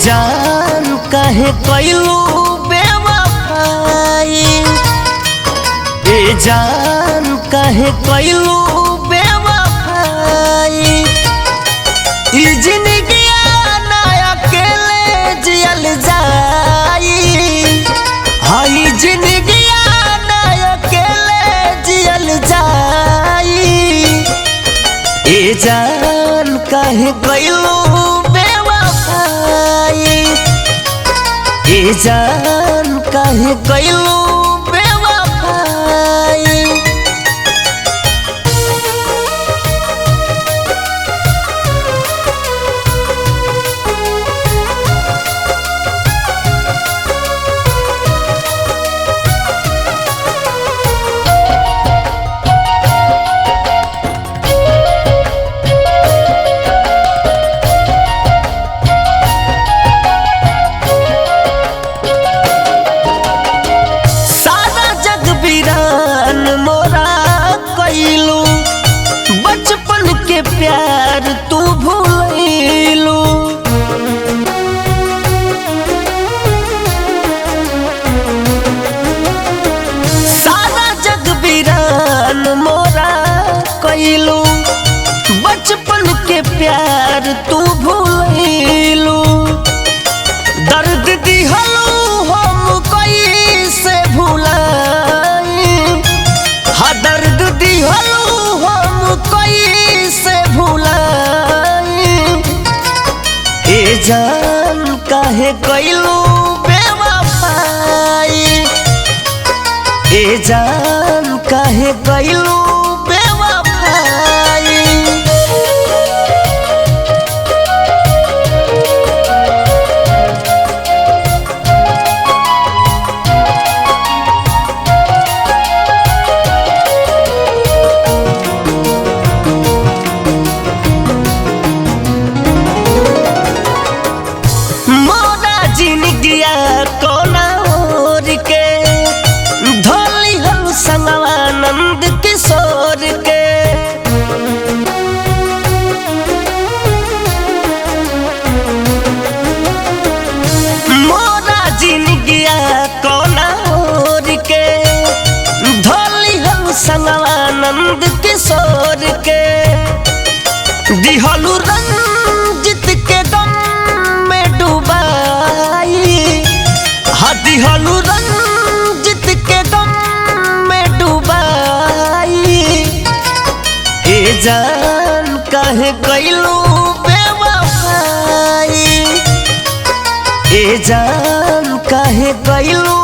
जान काहे कैलू बेवफाई, ए जान काहे कैलू बेवफाई। ई जिंदगिया ना अकेले जियल जाई, हाई जिंदगिया ना अकेले जियल जाई। ए जान काहे कैलू बेवफाई, ए जान काहे कैलू बेवफाई। बचपन के प्यार तू भूलैलू, सारा जग वीरान मोरा कैलू। बचपन के प्यार तू भूलैलू, दर्द दिहलू हम कैसे भुलाई, हाँ दर्द दिहलू कैसे भुलाई। ए जान काहे कैलू बेवफाई, ए जान काहे कैलू बेवफाई। जिंदगिया कोना ओर के धोली हम संगवानंद किशोर के। मोरा जिंदगिया कोना ओर के धोली हम संगवानंद किशोर के। दिहलू रंजित के गम में डूबाई, दिहलू रंजित के गम में डूबाई। ए जान काहे कैलू बेवफाई, ए जान काहे कैलू